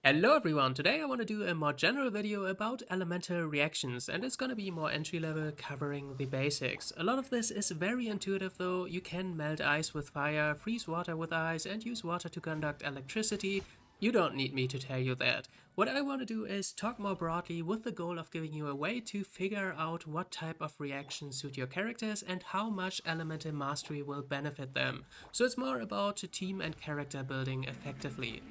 Hello everyone, today I want to do a more general video about elemental reactions, and it's going to be more entry level, covering the basics. A lot of this is very intuitive though. You can melt ice with fire, freeze water with ice, and use water to conduct electricity. You don't need me to tell you that. What I want to do is talk more broadly with the goal of giving you a way to figure out what type of reactions suit your characters and how much elemental mastery will benefit them. So it's more about team and character building effectively.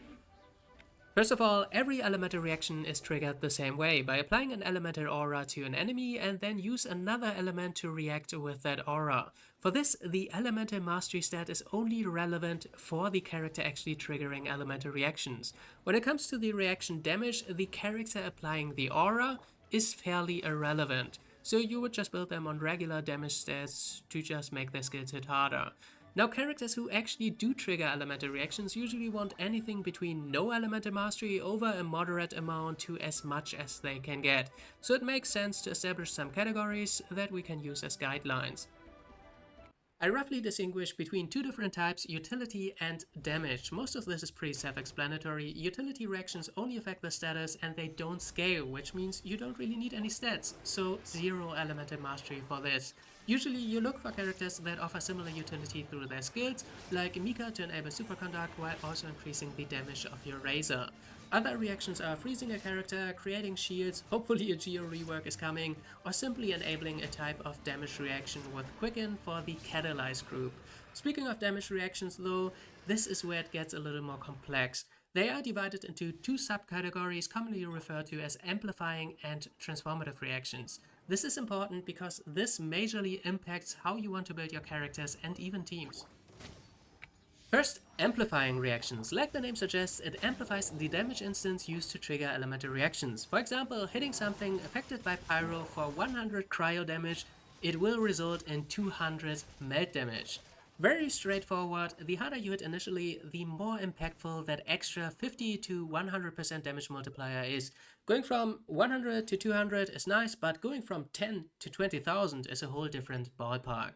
First of all, every elemental reaction is triggered the same way, by applying an elemental aura to an enemy and then use another element to react with that aura. For this, the elemental mastery stat is only relevant for the character actually triggering elemental reactions. When it comes to the reaction damage, the character applying the aura is fairly irrelevant. So you would just build them on regular damage stats to just make their skills hit harder. Now, characters who actually do trigger elemental reactions usually want anything between no elemental mastery over a moderate amount to as much as they can get, so it makes sense to establish some categories that we can use as guidelines. I roughly distinguish between two different types, utility and damage. Most of this is pretty self-explanatory. Utility reactions only affect the status and they don't scale, which means you don't really need any stats, so zero elemental mastery for this. Usually you look for characters that offer similar utility through their skills, like Mika to enable superconduct while also increasing the damage of your razor. Other reactions are freezing a character, creating shields, hopefully a geo rework is coming, or simply enabling a type of damage reaction with quicken for the catalyze group. Speaking of damage reactions though, this is where it gets a little more complex. They are divided into two subcategories commonly referred to as amplifying and transformative reactions. This is important because this majorly impacts how you want to build your characters and even teams. First, amplifying reactions. Like the name suggests, it amplifies the damage instance used to trigger elemental reactions. For example, hitting something affected by pyro for 100 cryo damage, it will result in 200 melt damage. Very straightforward. The harder you hit initially, the more impactful that extra 50 to 100% damage multiplier is. Going from 100 to 200 is nice, but going from 10 to 20,000 is a whole different ballpark.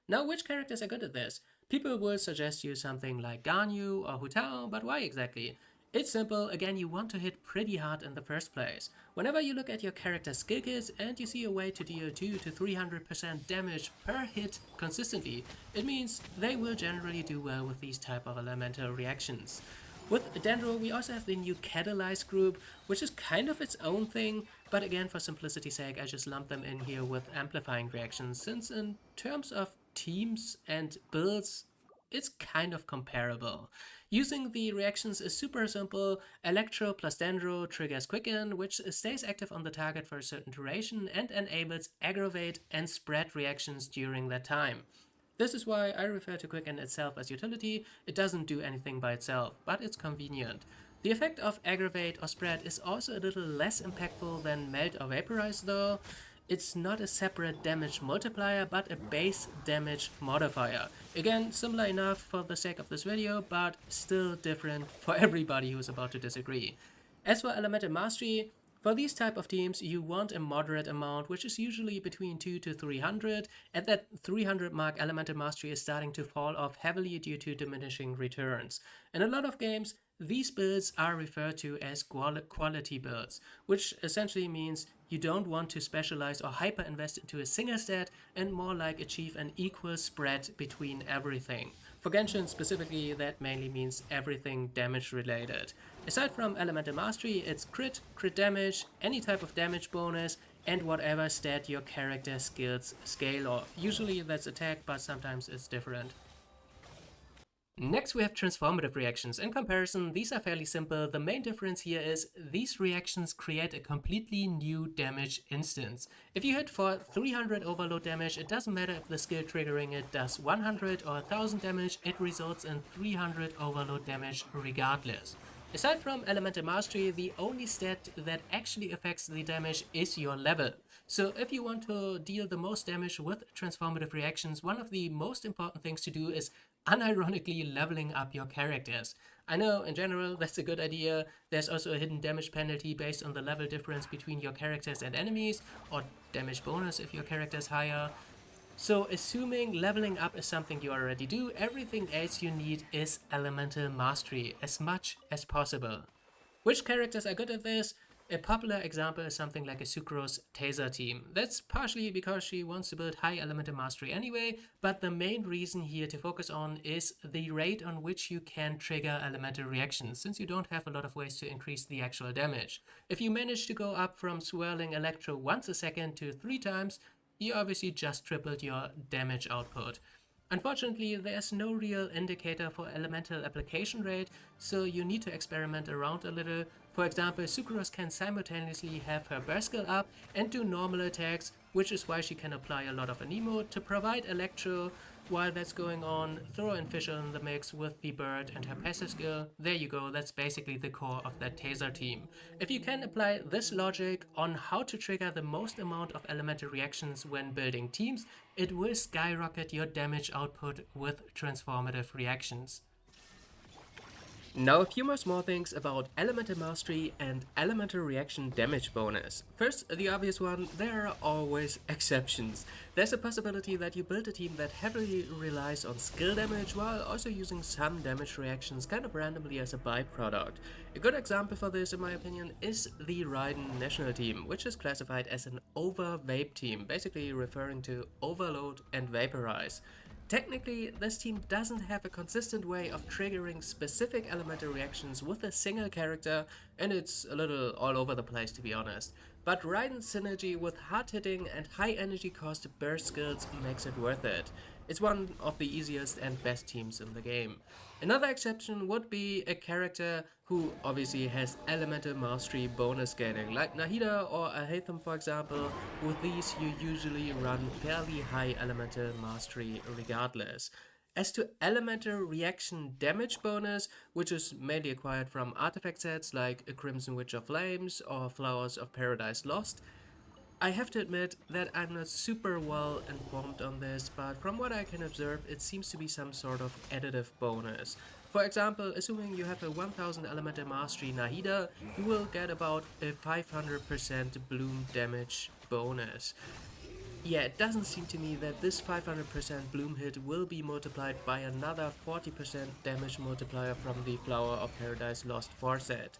Now, which characters are good at this? People will suggest you something like Ganyu or Hu Tao, but why exactly? It's simple. Again, you want to hit pretty hard in the first place. Whenever you look at your character's skill kits and you see a way to deal 2 to 300% damage per hit consistently, it means they will generally do well with these type of elemental reactions. With Dendro, we also have the new Catalyze group, which is kind of its own thing, but again, for simplicity's sake, I just lump them in here with amplifying reactions, since in terms of teams and builds, it's kind of comparable. Using the reactions is super simple. Electro plus Dendro triggers Quicken, which stays active on the target for a certain duration and enables aggravate and spread reactions during that time. This is why I refer to Quicken itself as utility. It doesn't do anything by itself, but it's convenient. The effect of aggravate or spread is also a little less impactful than melt or vaporize though. It's not a separate damage multiplier, but a base damage modifier. Again, similar enough for the sake of this video, but still different for everybody who's about to disagree. As for elemental mastery, for these type of teams, you want a moderate amount, which is usually between 2 to 300. At that 300 mark, elemental mastery is starting to fall off heavily due to diminishing returns. In a lot of games, these builds are referred to as quality builds, which essentially means you don't want to specialize or hyper invest into a single stat and more like achieve an equal spread between everything. For Genshin specifically, that mainly means everything damage related. Aside from elemental mastery, it's crit damage, any type of damage bonus, and whatever stat your character skills scale, or usually that's attack, but sometimes it's different. Next we have transformative reactions. In comparison, these are fairly simple. The main difference here is these reactions create a completely new damage instance. If you hit for 300 overload damage, it doesn't matter if the skill triggering it does 100 or 1000 damage, it results in 300 overload damage regardless. Aside from elemental mastery, the only stat that actually affects the damage is your level. So if you want to deal the most damage with transformative reactions, one of the most important things to do is unironically leveling up your characters. I know in general that's a good idea. There's also a hidden damage penalty based on the level difference between your characters and enemies, or damage bonus if your character is higher. So assuming leveling up is something you already do, everything else you need is elemental mastery as much as possible. Which characters are good at this? A popular example is something like a Sucrose Taser team. That's partially because she wants to build high elemental mastery anyway, but the main reason here to focus on is the rate on which you can trigger elemental reactions, since you don't have a lot of ways to increase the actual damage. If you manage to go up from swirling electro once a second to 3 times, you obviously just tripled your damage output. Unfortunately, there's no real indicator for elemental application rate, so you need to experiment around a little. For example, Sucrose can simultaneously have her burst skill up and do normal attacks, which is why she can apply a lot of anemo to provide electro. While that's going on, throw in Fisher in the mix with the bird and her passive skill. There you go, that's basically the core of that taser team. If you can apply this logic on how to trigger the most amount of elemental reactions when building teams, it will skyrocket your damage output with transformative reactions. Now a few more small things about elemental mastery and elemental reaction damage bonus. First, the obvious one, there are always exceptions. There's a possibility that you build a team that heavily relies on skill damage while also using some damage reactions kind of randomly as a byproduct. A good example for this, in my opinion, is the Raiden national team, which is classified as an over-vape team, basically referring to overload and vaporize. Technically, this team doesn't have a consistent way of triggering specific elemental reactions with a single character, and it's a little all over the place to be honest. But Raiden's synergy with hard hitting and high energy cost burst skills makes it worth it. It's one of the easiest and best teams in the game. Another exception would be a character who obviously has elemental mastery bonus scaling, like Nahida or Ahatham for example. With these you usually run fairly high elemental mastery regardless. As to elemental reaction damage bonus, which is mainly acquired from artifact sets like a Crimson Witch of Flames or Flowers of Paradise Lost, I have to admit that I'm not super well informed on this, but from what I can observe, it seems to be some sort of additive bonus. For example, assuming you have a 1000 elemental mastery Nahida, you will get about a 500% bloom damage bonus. Yeah, it doesn't seem to me that this 500% bloom hit will be multiplied by another 40% damage multiplier from the Flower of Paradise Lost 4 set.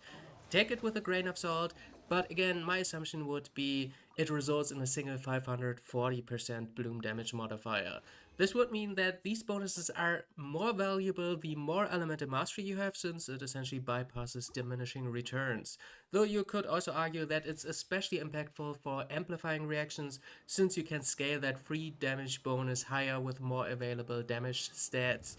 Take it with a grain of salt, but again, my assumption would be it results in a single 540% bloom damage modifier. This would mean that these bonuses are more valuable the more elemental mastery you have, since it essentially bypasses diminishing returns. Though you could also argue that it's especially impactful for amplifying reactions, since you can scale that free damage bonus higher with more available damage stats.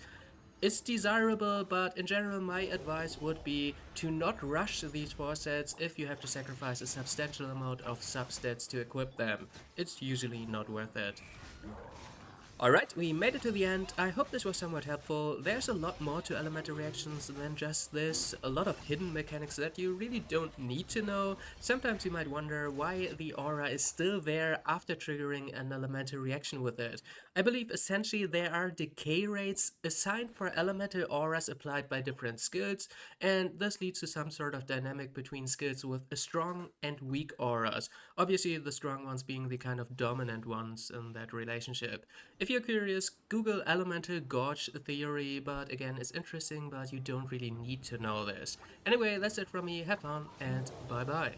It's desirable, but in general my advice would be to not rush these 4 sets if you have to sacrifice a substantial amount of substats to equip them. It's usually not worth it. Alright, we made it to the end. I hope this was somewhat helpful. There's a lot more to elemental reactions than just this, a lot of hidden mechanics that you really don't need to know. Sometimes you might wonder why the aura is still there after triggering an elemental reaction with it. I believe essentially there are decay rates assigned for elemental auras applied by different skills, and this leads to some sort of dynamic between skills with strong and weak auras. Obviously the strong ones being the kind of dominant ones in that relationship. If you're curious, Google elemental gauge theory, but again, it's interesting, but you don't really need to know this. Anyway, that's it from me, have fun, and bye bye.